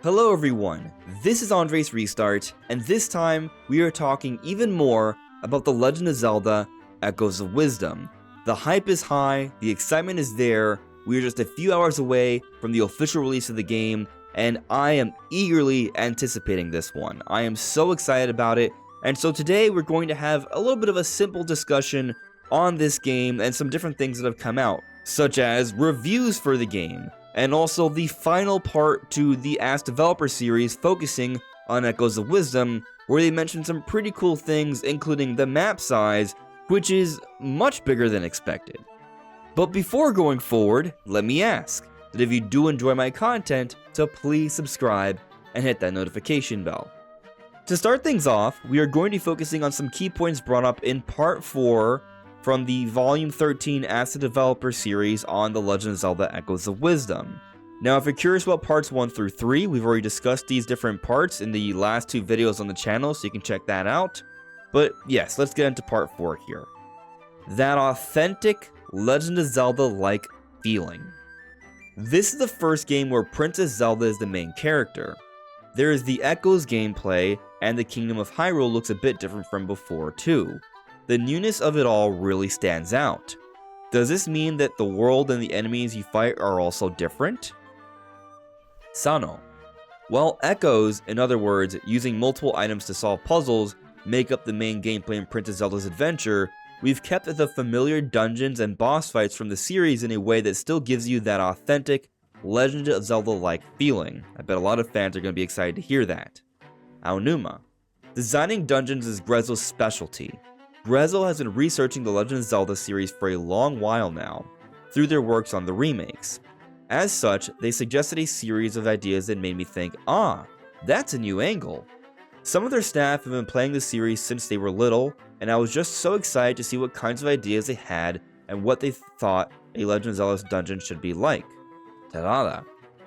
Hello everyone, this is AndresRestart, and this time we are talking even more about The Legend of Zelda Echoes of Wisdom. The hype is high, the excitement is there, we are just a few hours away from the official release of the game, and I am eagerly anticipating this one. I am so excited about it, and so today we're going to have a little bit of a simple discussion on this game and some different things that have come out, such as reviews for the game, and also the final part to the Ask Developer series focusing on Echoes of Wisdom, where they mentioned some pretty cool things, including the map size, which is much bigger than expected. But before going forward, let me ask that if you do enjoy my content, to please subscribe and hit that notification bell. To start things off, we are going to be focusing on some key points brought up in Part 4 from the Volume 13 Ask the Developer series on The Legend of Zelda Echoes of Wisdom. Now, if you're curious about Parts 1 through 3, we've already discussed these different parts in the last 2 videos on the channel, so you can check that out. But yes, let's get into Part 4 here. That authentic Legend of Zelda-like feeling. This is the first game where Princess Zelda is the main character. There is the Echoes gameplay, and the Kingdom of Hyrule looks a bit different from before too. The newness of it all really stands out. Does this mean that the world and the enemies you fight are also different? Sano. While Echoes, in other words, using multiple items to solve puzzles, make up the main gameplay in Princess Zelda's adventure, we've kept the familiar dungeons and boss fights from the series in a way that still gives you that authentic, Legend of Zelda-like feeling. I bet a lot of fans are going to be excited to hear that. Aonuma. Designing dungeons is Grezzo's specialty. Grezzo has been researching the Legend of Zelda series for a long while now, through their works on the remakes. As such, they suggested a series of ideas that made me think, that's a new angle. Some of their staff have been playing the series since they were little, and I was just so excited to see what kinds of ideas they had and what they thought a Legend of Zelda's dungeon should be like. Ta-da!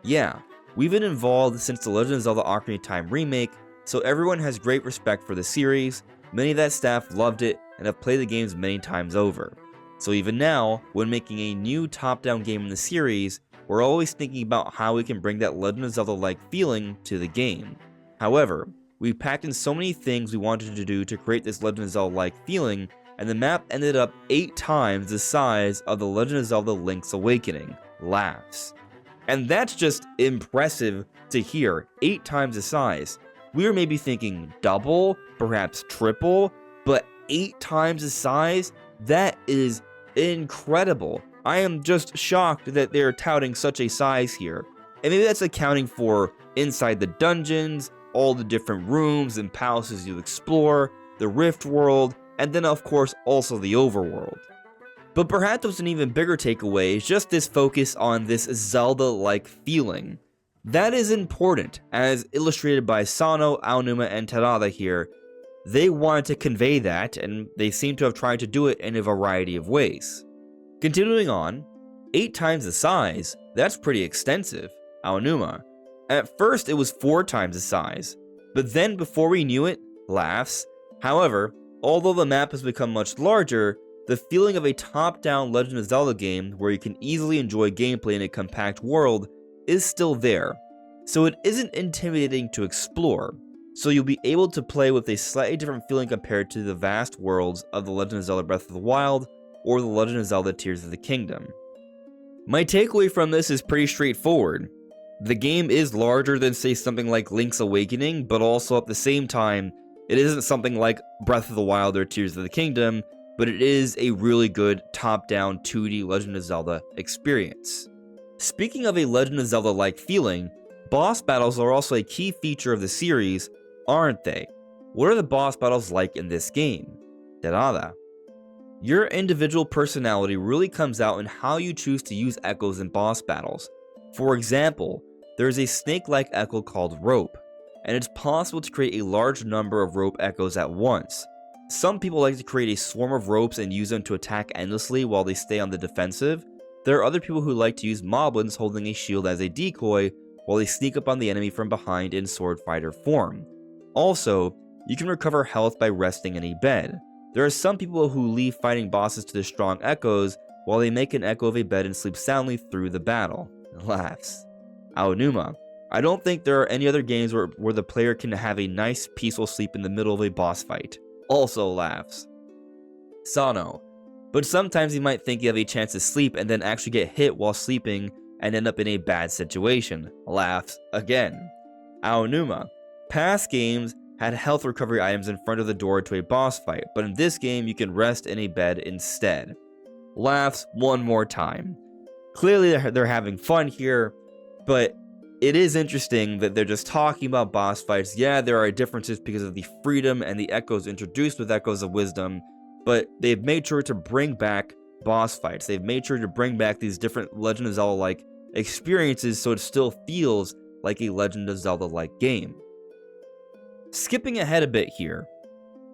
Yeah, we've been involved since the Legend of Zelda Ocarina of Time remake, so everyone has great respect for the series. Many of that staff loved it and have played the games many times over. So even now, when making a new top-down game in the series, we're always thinking about how we can bring that Legend of Zelda-like feeling to the game. However, we packed in so many things we wanted to do to create this Legend of Zelda-like feeling, and the map ended up 8 times the size of the Legend of Zelda Link's Awakening. Laughs. And that's just impressive to hear, 8 times the size. We were maybe thinking double, perhaps triple, but 8 times the size? That is incredible. I am just shocked that they're touting such a size here. And maybe that's accounting for inside the dungeons, all the different rooms and palaces you explore, the Rift World, and then of course also the Overworld. But perhaps what's an even bigger takeaway is just this focus on this Zelda-like feeling. That is important, as illustrated by Sano, Aonuma, and Terada here. They wanted to convey that, and they seem to have tried to do it in a variety of ways. Continuing on, 8 times the size, that's pretty extensive, Aonuma. At first it was 4 times the size, but then before we knew it, laughs. However, although the map has become much larger, the feeling of a top-down Legend of Zelda game where you can easily enjoy gameplay in a compact world is still there, so it isn't intimidating to explore, so you'll be able to play with a slightly different feeling compared to the vast worlds of The Legend of Zelda Breath of the Wild or The Legend of Zelda Tears of the Kingdom. My takeaway from this is pretty straightforward. The game is larger than, say, something like Link's Awakening, but also at the same time, it isn't something like Breath of the Wild or Tears of the Kingdom, but it is a really good top-down 2D Legend of Zelda experience. Speaking of a Legend of Zelda-like feeling, boss battles are also a key feature of the series, aren't they? What are the boss battles like in this game? Terada. Your individual personality really comes out in how you choose to use echoes in boss battles. For example, there is a snake-like echo called Rope, and it's possible to create a large number of rope echoes at once. Some people like to create a swarm of ropes and use them to attack endlessly while they stay on the defensive. There are other people who like to use moblins holding a shield as a decoy while they sneak up on the enemy from behind in sword fighter form. Also, you can recover health by resting in a bed. There are some people who leave fighting bosses to the strong echoes while they make an echo of a bed and sleep soundly through the battle. Laughs. Aonuma. I don't think there are any other games where the player can have a nice peaceful sleep in the middle of a boss fight. Also laughs. Sano. But sometimes you might think you have a chance to sleep and then actually get hit while sleeping and end up in a bad situation. Laughs again. Aonuma. Past games had health recovery items in front of the door to a boss fight, but in this game you can rest in a bed instead. Laughs one more time. Clearly they're having fun here, but it is interesting that they're just talking about boss fights. Yeah, there are differences because of the freedom and the echoes introduced with Echoes of Wisdom, but they've made sure to bring back boss fights. They've made sure to bring back these different Legend of Zelda-like experiences so it still feels like a Legend of Zelda-like game. Skipping ahead a bit here,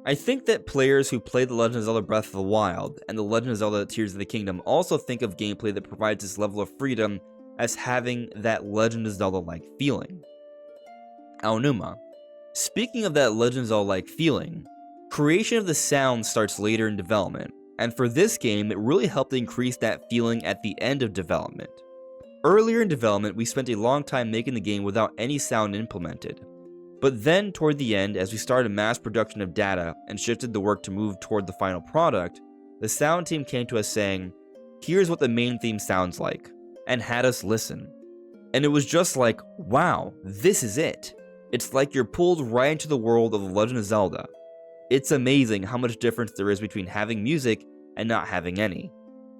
I think that players who play The Legend of Zelda Breath of the Wild and The Legend of Zelda Tears of the Kingdom also think of gameplay that provides this level of freedom as having that Legend of Zelda-like feeling. Aonuma. Speaking of that Legend of Zelda-like feeling, creation of the sound starts later in development, and for this game, it really helped increase that feeling at the end of development. Earlier in development, we spent a long time making the game without any sound implemented. But then, toward the end, as we started mass production of data and shifted the work to move toward the final product, the sound team came to us saying, "Here's what the main theme sounds like," and had us listen. And it was just like, wow, this is it. It's like you're pulled right into the world of The Legend of Zelda. It's amazing how much difference there is between having music and not having any.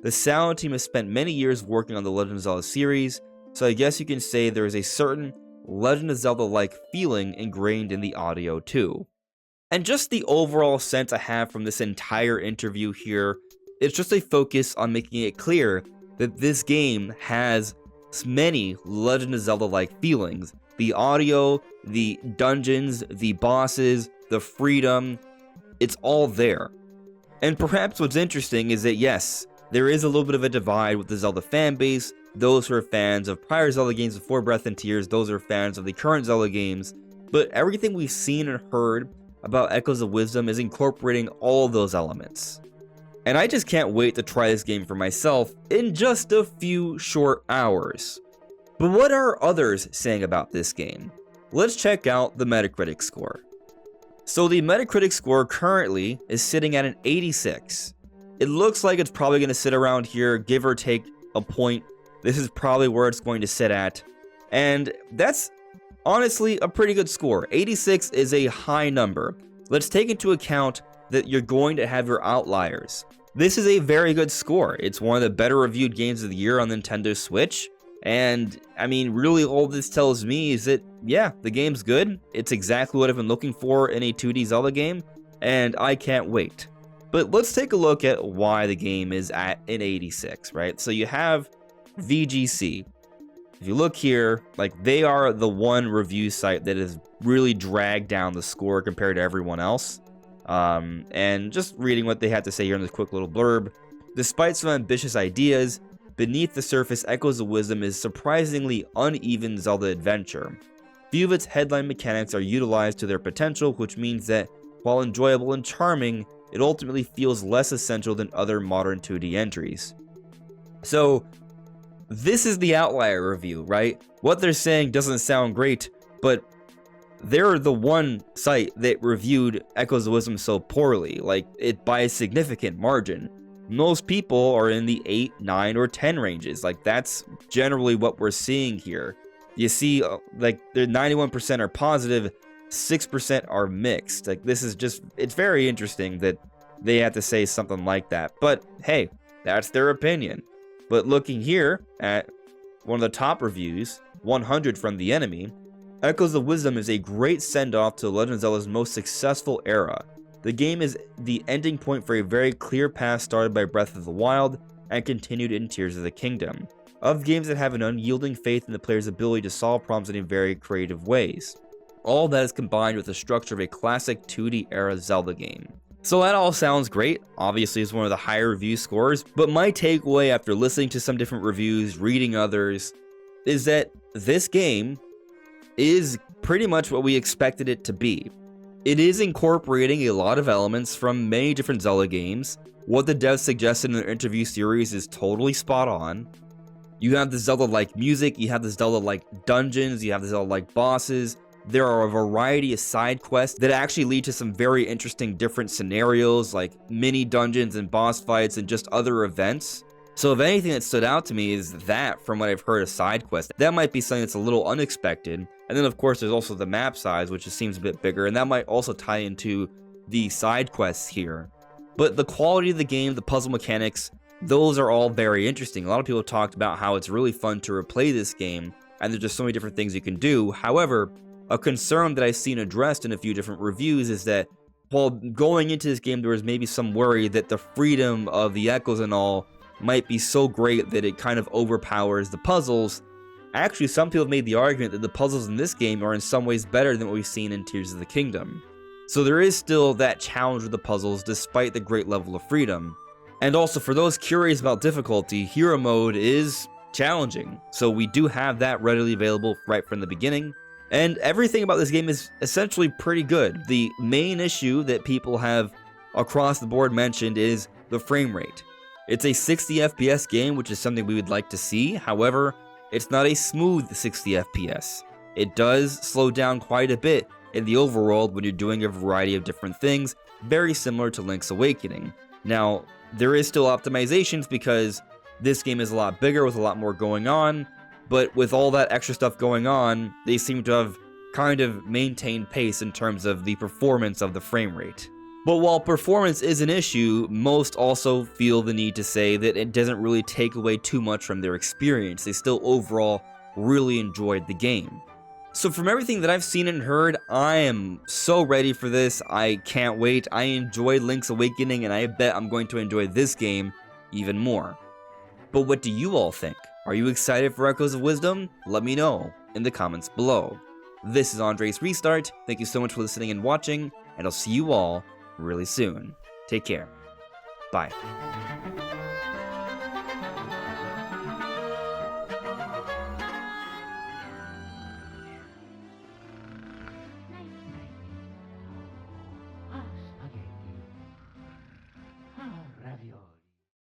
The sound team has spent many years working on the Legend of Zelda series, so I guess you can say there is a certain Legend of Zelda-like feeling ingrained in the audio too. And just the overall sense I have from this entire interview here, it's just a focus on making it clear that this game has many Legend of Zelda-like feelings. The audio, the dungeons, the bosses, the freedom, it's all there. And perhaps what's interesting is that yes, there is a little bit of a divide with the Zelda fanbase. Those who are fans of prior Zelda games before Breath and Tears, those are fans of the current Zelda games, but everything we've seen and heard about Echoes of Wisdom is incorporating all of those elements. And I just can't wait to try this game for myself in just a few short hours. But what are others saying about this game? Let's check out the Metacritic score. So the Metacritic score currently is sitting at an 86. It looks like it's probably going to sit around here, give or take a point. This is probably where it's going to sit at. And that's honestly a pretty good score. 86 is a high number. Let's take into account that you're going to have your outliers. This is a very good score. It's one of the better reviewed games of the year on Nintendo Switch. And I mean, really all this tells me is that, yeah, the game's good. It's exactly what I've been looking for in a 2D Zelda game. And I can't wait. But let's take a look at why the game is at an 86, right? So you have VGC. If you look here, like they are the one review site that has really dragged down the score compared to everyone else. And just reading what they had to say here in this quick little blurb. Despite some ambitious ideas, beneath the surface, Echoes of Wisdom is surprisingly uneven Zelda adventure. Few of its headline mechanics are utilized to their potential, which means that while enjoyable and charming, it ultimately feels less essential than other modern 2D entries. So, this is the outlier review, right? What they're saying doesn't sound great, but they're the one site that reviewed Echoes of Wisdom so poorly, like it by a significant margin. Most people are in the 8, 9, or 10 ranges. Like that's generally what we're seeing here. You see, like the 91% are positive, 6% are mixed. Like this is just, it's very interesting that they have to say something like that. But hey, that's their opinion. But looking here at one of the top reviews, 100 from the Enemy, Echoes of Wisdom is a great send-off to Legend of Zelda's most successful era. The game is the ending point for a very clear path started by Breath of the Wild and continued in Tears of the Kingdom, of games that have an unyielding faith in the player's ability to solve problems in very creative ways. All that is combined with the structure of a classic 2D era Zelda game. So that all sounds great. Obviously it's one of the higher review scores, but my takeaway after listening to some different reviews, reading others, is that this game is pretty much what we expected it to be. It is incorporating a lot of elements from many different Zelda games. What the devs suggested in their interview series is totally spot on. You have the Zelda-like music, you have the Zelda-like dungeons, you have the Zelda-like bosses. There are a variety of side quests that actually lead to some very interesting different scenarios, like mini dungeons and boss fights and just other events. So if anything that stood out to me is that, from what I've heard of side quests, that might be something that's a little unexpected. And then of course there's also the map size, which just seems a bit bigger, and that might also tie into the side quests here. But the quality of the game, the puzzle mechanics, those are all very interesting. A lot of people talked about how it's really fun to replay this game, and there's just so many different things you can do. However, a concern that I've seen addressed in a few different reviews is that while going into this game there was maybe some worry that the freedom of the echoes and all might be so great that it kind of overpowers the puzzles. Actually, some people have made the argument that the puzzles in this game are in some ways better than what we've seen in Tears of the Kingdom. So there is still that challenge with the puzzles despite the great level of freedom. And also, for those curious about difficulty, Hero Mode is challenging, so we do have that readily available right from the beginning. And everything about this game is essentially pretty good. The main issue that people have across the board mentioned is the frame rate. It's a 60 FPS game, which is something we would like to see. However, it's not a smooth 60 FPS. It does slow down quite a bit in the overworld when you're doing a variety of different things, very similar to Link's Awakening. Now, there is still optimizations because this game is a lot bigger with a lot more going on, but with all that extra stuff going on, they seem to have kind of maintained pace in terms of the performance of the frame rate. But while performance is an issue, most also feel the need to say that it doesn't really take away too much from their experience. They still overall really enjoyed the game. So from everything that I've seen and heard, I am so ready for this. I can't wait. I enjoyed Link's Awakening, and I bet I'm going to enjoy this game even more. But what do you all think? Are you excited for Echoes of Wisdom? Let me know in the comments below. This is AndresRestart. Thank you so much for listening and watching, and I'll see you all really soon. Take care. Bye.